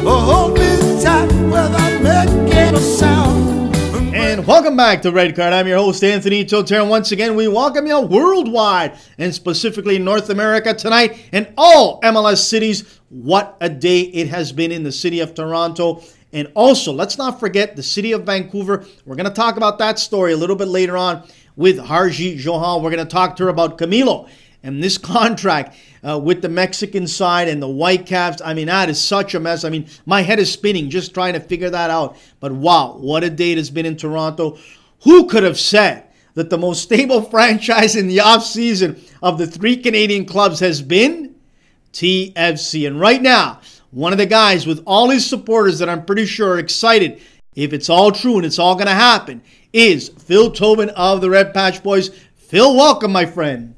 hold me tight without making a sound. And welcome back to Red Card. I'm your host, Anthony Toter. Once again, we welcome you worldwide and specifically North America tonight and all MLS cities. What a day it has been in the city of Toronto. And also, let's not forget the city of Vancouver. We're going to talk about that story a little bit later on with Harjit Johal. We're going to talk to her about Camilo and this contract with the Mexican side and the Whitecaps. I mean, that is such a mess. I mean, my head is spinning just trying to figure that out. But wow, what a day it has been in Toronto. Who could have said that the most stable franchise in the offseason of the three Canadian clubs has been TFC? And right now, one of the guys with all his supporters that I'm pretty sure are excited, if it's all true and it's all going to happen, is Phil Tobin of the Red Patch Boys. Phil, welcome, my friend.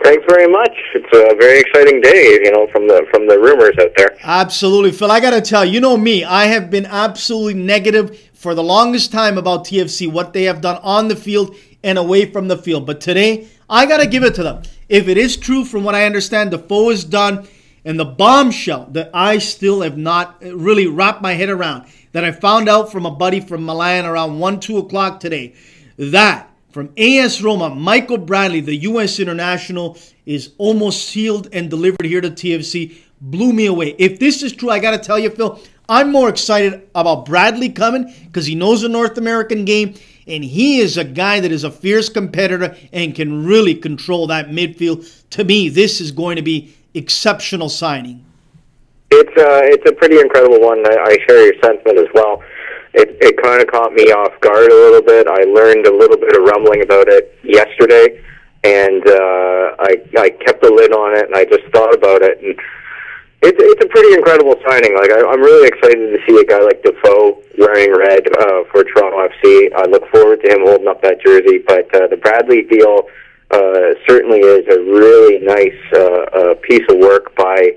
Thanks very much. It's a very exciting day, you know, from the rumors out there. Absolutely, Phil. I got to tell you, you know me, I have been absolutely negative for the longest time about TFC, what they have done on the field and away from the field. But today, I got to give it to them. If it is true, from what I understand, Defoe is done, and the bombshell that I still have not really wrapped my head around, that I found out from a buddy from Milan around 1, 2 o'clock today, that from AS Roma, Michael Bradley, the U.S. international, is almost sealed and delivered here to TFC. Blew me away. If this is true, I got to tell you, Phil, I'm more excited about Bradley coming because he knows the North American game, and he is a guy that is a fierce competitor and can really control that midfield. To me, this is going to be exceptional signing. It's a pretty incredible one. I share your sentiment as well. It kind of caught me off guard a little bit. I learned a little bit of rumbling about it yesterday, and I kept a lid on it, and I just thought about it. And it's a pretty incredible signing. Like I'm really excited to see a guy like Defoe wearing red for Toronto FC. I look forward to him holding up that jersey. But the Bradley deal certainly is a really nice piece of work by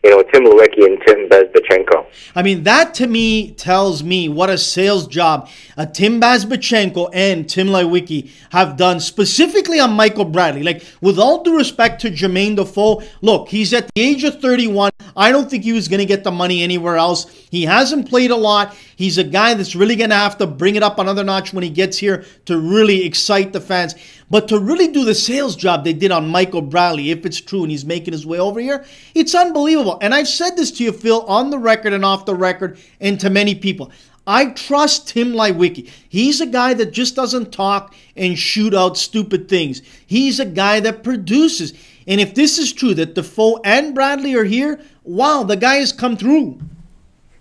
Tim Lewicki and Tim Bezbatchenko. I mean, that to me tells me what a sales job Tim Bezbatchenko and Tim Lewicki have done specifically on Michael Bradley. Like, with all due respect to Jermaine Defoe, look, he's at the age of 31. I don't think he was going to get the money anywhere else. He hasn't played a lot. He's a guy that's really going to have to bring it up another notch when he gets here to really excite the fans. But to really do the sales job they did on Michael Bradley, if it's true and he's making his way over here, it's unbelievable. And I've said this to you, Phil, on the record and off the record, and to many people. I trust Tim Lewicki. He's a guy that just doesn't talk and shoot out stupid things. He's a guy that produces. And if this is true, that Defoe and Bradley are here, wow, the guy has come through.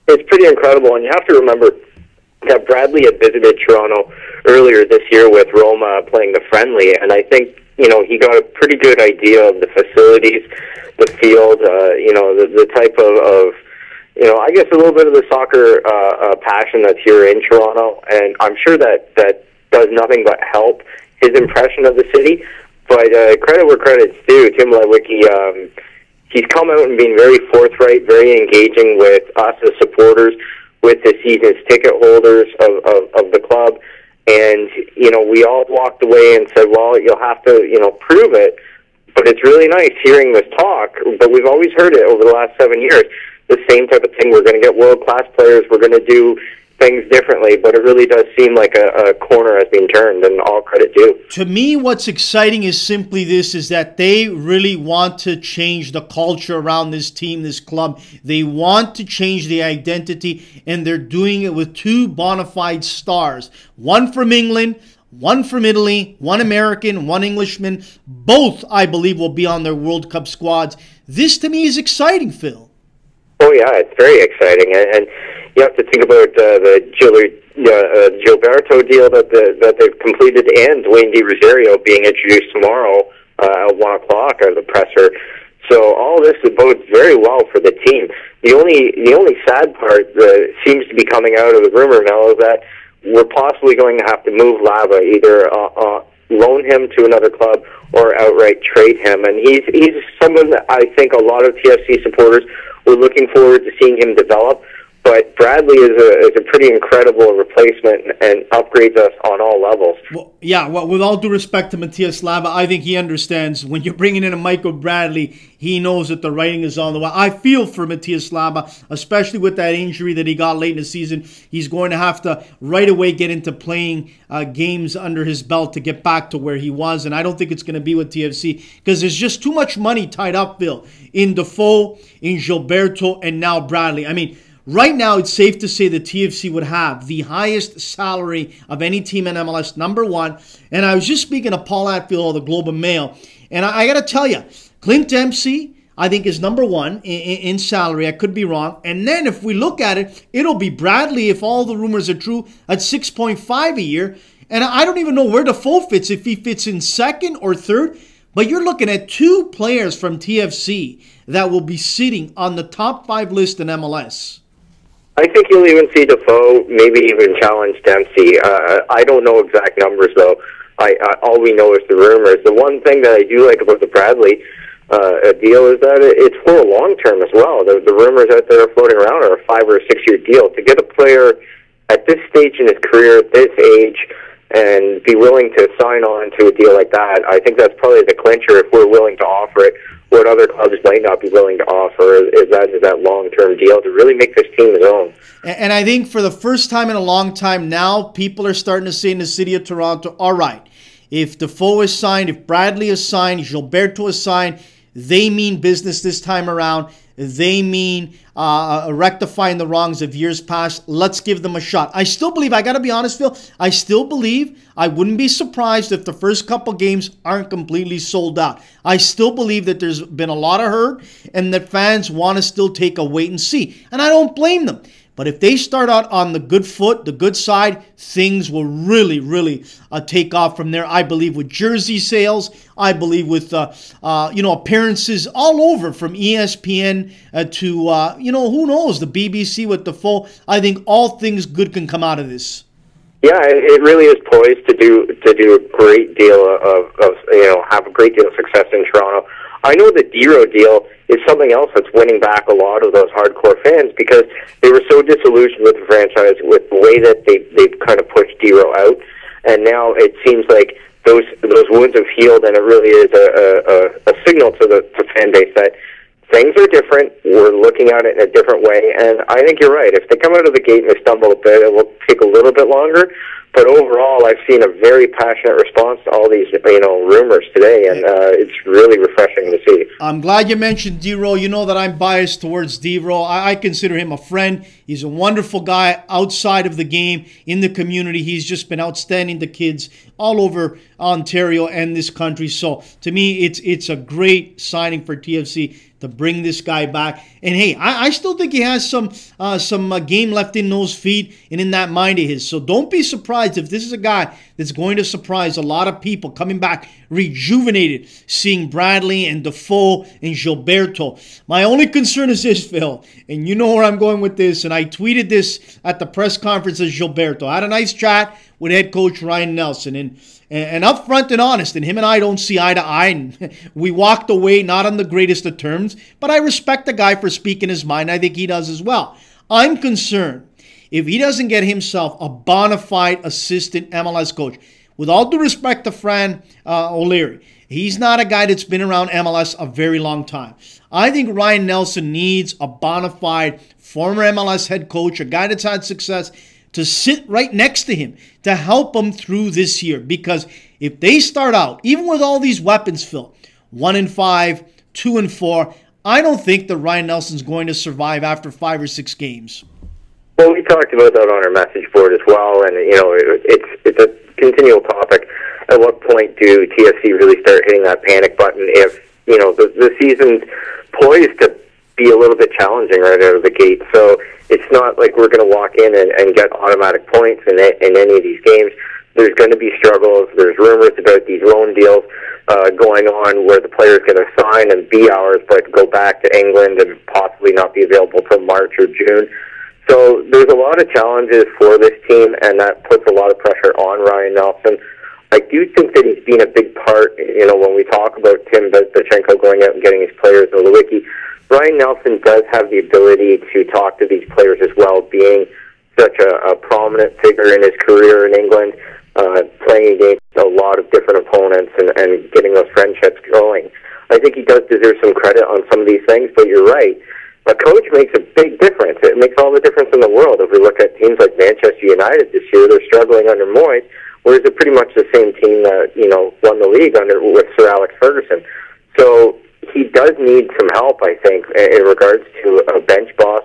It's pretty incredible. And you have to remember that Bradley had visited Toronto earlier this year with Roma playing the friendly, and I think he got a pretty good idea of the facilities, the field, the type of I guess a little bit of the soccer passion that's here in Toronto, and I'm sure that does nothing but help his impression of the city. But credit where credit's due, Tim Lewicki, he's come out and been very forthright, very engaging with us as supporters, with the season's ticket holders of the club. And, we all walked away and said, well, you'll have to, prove it. But it's really nice hearing this talk, but we've always heard it over the last 7 years. The same type of thing. We're going to get world-class players. We're going to do things differently, but it really does seem like a corner has been turned, and all credit due. To me, what's exciting is simply this, is that they really want to change the culture around this team, this club. They want to change the identity, and they're doing it with two bona fide stars. One from England, one from Italy, one American, one Englishman. Both, I believe, will be on their World Cup squads. This, to me, is exciting, Phil. Oh, yeah, it's very exciting. And you have to think about the Gilberto deal that they've completed, and Dwayne De Rosario being introduced tomorrow at 1 o'clock at the presser. So all this bodes very well for the team. The only sad part that seems to be coming out of the rumor mill is that we're possibly going to have to move Lava, either loan him to another club or outright trade him. And he's someone that I think a lot of TFC supporters were looking forward to seeing him develop. But Bradley is a pretty incredible replacement and upgrades us on all levels. Well, yeah, well, with all due respect to Matias Laba, I think he understands when you're bringing in a Michael Bradley, he knows that the writing is on the wall. I feel for Matias Laba, especially with that injury that he got late in the season. He's going to have to right away get into playing games under his belt to get back to where he was, and I don't think it's going to be with TFC because there's just too much money tied up, Bill, in Defoe, in Gilberto, and now Bradley. I mean, right now, it's safe to say that TFC would have the highest salary of any team in MLS, number one. And I was just speaking to Paul Atfield of the Globe and Mail, and I got to tell you, Clint Dempsey, I think, is number one in salary. I could be wrong. And then if we look at it, it'll be Bradley, if all the rumors are true, at 6.5 a year. And I don't even know where Defoe fits, if he fits in second or third. But you're looking at two players from TFC that will be sitting on the top 5 list in MLS. I think you'll even see Defoe maybe even challenge Dempsey. I don't know exact numbers, though. All we know is the rumors. The one thing that I do like about the Bradley deal is that it's for a long term as well. The rumors out there floating around are a 5 or 6 year deal. To get a player at this stage in his career, at this age, and be willing to sign on to a deal like that, I think that's probably the clincher if we're willing to offer it. What other clubs might not be willing to offer is that long-term deal to really make this team his own. And I think for the first time in a long time now, people are starting to say in the city of Toronto, all right, if Defoe is signed, if Bradley is signed, Gilberto is signed, they mean business this time around. They mean rectifying the wrongs of years past. Let's give them a shot. I still believe, I got to be honest, Phil, I still believe, I wouldn't be surprised if the first couple games aren't completely sold out. I still believe that there's been a lot of hurt and that fans want to still take a wait and see. And I don't blame them. But if they start out on the good foot, the good side, things will really, really take off from there. I believe with jersey sales, I believe with appearances all over from ESPN to who knows, the BBC with Defoe. I think all things good can come out of this. Yeah, it really is poised to do a great deal of have a great deal of success in Toronto. I know the Dero deal is something else that's winning back a lot of those hardcore fans because they were so disillusioned with the franchise, with the way that they've kind of pushed Dero out, and now it seems like those wounds have healed, and it really is a signal to the fan base that things are different. We're looking at it in a different way, and I think you're right. If they come out of the gate and they stumble a bit, it will take a little bit longer. But overall, I've seen a very passionate response to all these, rumors today, and it's really refreshing to see. I'm glad you mentioned Dero. You know that I'm biased towards Dero. I consider him a friend. He's a wonderful guy outside of the game, in the community. He's just been outstanding to kids all over Ontario and this country. So to me, it's a great signing for TFC to bring this guy back. And hey, I still think he has some game left in those feet and in that mind of his. So don't be surprised if this is a guy that's going to surprise a lot of people coming back rejuvenated, seeing Bradley and Defoe and Gilberto. My only concern is this, Phil, and you know where I'm going with this, and I tweeted this at the press conference of Gilberto. I had a nice chat with head coach Ryan Nelson, and upfront and honest, and him and I don't see eye to eye, and we walked away not on the greatest of terms, but I respect the guy for speaking his mind. I think he does as well. I'm concerned if he doesn't get himself a bona fide assistant MLS coach. With all due respect to Fran O'Leary, he's not a guy that's been around MLS a very long time. I think Ryan Nelson needs a bona fide former MLS head coach, a guy that's had success, to sit right next to him to help him through this year. Because if they start out, even with all these weapons, Phil, 1-5, 2-4, I don't think that Ryan Nelson's going to survive after 5 or 6 games. Well, we talked about that on our message board as well, and it's a continual topic. At what point do TFC really start hitting that panic button if the season's poised to be a little bit challenging right out of the gate? So it's not like we're going to walk in and get automatic points in any of these games. There's going to be struggles. There's rumors about these loan deals going on where the players get a sign and be ours, but go back to England and possibly not be available till March or June. So there's a lot of challenges for this team, and that puts a lot of pressure on Ryan Nelson. I do think that he's been a big part, when we talk about Tim Bezbatchenko going out and getting his players in the wiki. Ryan Nelson does have the ability to talk to these players as well, being such a prominent figure in his career in England, playing against a lot of different opponents and getting those friendships going. I think he does deserve some credit on some of these things, but you're right. A coach makes a big difference. It makes all the difference in the world. If we look at teams like Manchester United this year, they're struggling under Moyes, whereas they're pretty much the same team that, won the league with Sir Alex Ferguson. So he does need some help, I think, in regards to a bench boss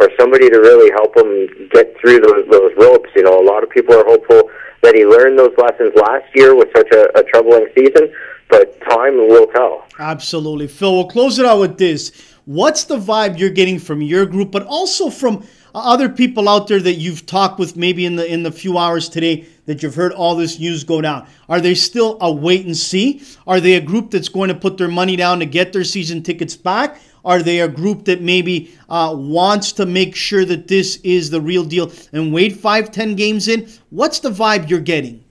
or somebody to really help him get through those ropes. A lot of people are hopeful that he learned those lessons last year with such a troubling season, but time will tell. Absolutely. Phil, we'll close it out with this. What's the vibe you're getting from your group, but also from other people out there that you've talked with maybe in the few hours today that you've heard all this news go down? Are they still a wait and see? Are they a group that's going to put their money down to get their season tickets back? Are they a group that maybe wants to make sure that this is the real deal and wait 5-10 games in? What's the vibe you're getting?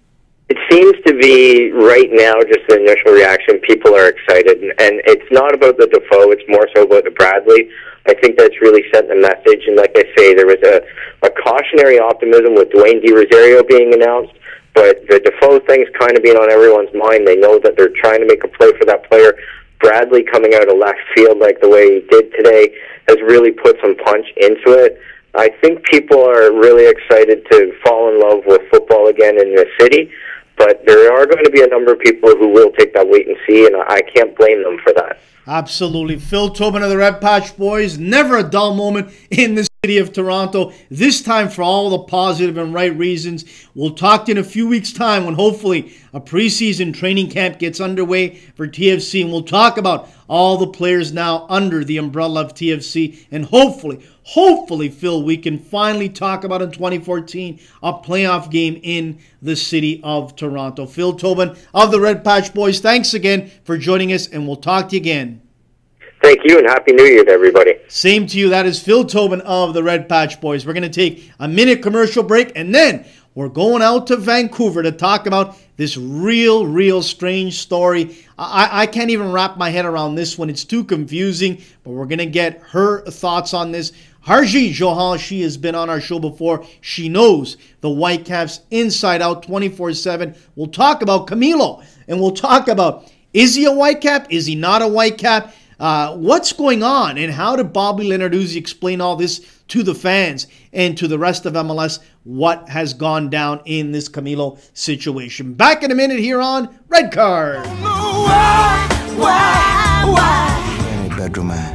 It seems to be right now just the initial reaction. People are excited, and it's not about the Defoe, it's more so about the Bradley. I think that's really sent the message, and like I say, there was a cautionary optimism with Dwayne De Rosario being announced, but the Defoe thing's kind of been on everyone's mind. They know that they're trying to make a play for that player. Bradley coming out of left field like the way he did today has really put some punch into it. I think people are really excited to fall in love with football again in the city, but there are going to be a number of people who will take that wait and see, and I can't blame them for that. Absolutely. Phil Tobin of the Red Patch Boys. Never a dull moment in the city of Toronto. This time for all the positive and right reasons. We'll talk to you in a few weeks' time when hopefully a preseason training camp gets underway for TFC. And we'll talk about all the players now under the umbrella of TFC. And hopefully, Phil, we can finally talk about in 2014 a playoff game in the city of Toronto. Phil Tobin of the Red Patch Boys, thanks again for joining us, and we'll talk to you again. Thank you, and Happy New Year to everybody. Same to you. That is Phil Tobin of the Red Patch Boys. We're going to take a minute commercial break, and then we're going out to Vancouver to talk about this real strange story. I can't even wrap my head around this one. It's too confusing, but we're going to get her thoughts on this. Harjit Johal, she has been on our show before. She knows the Whitecaps inside out 24/7. We'll talk about Camilo, and we'll talk about, is he a Whitecap? Is he not a Whitecap? What's going on, and how did Bobby Lenarduzzi explain all this to the fans and to the rest of MLS, what has gone down in this Camilo situation? Back in a minute here on Red Card. Why? Any bedroom man.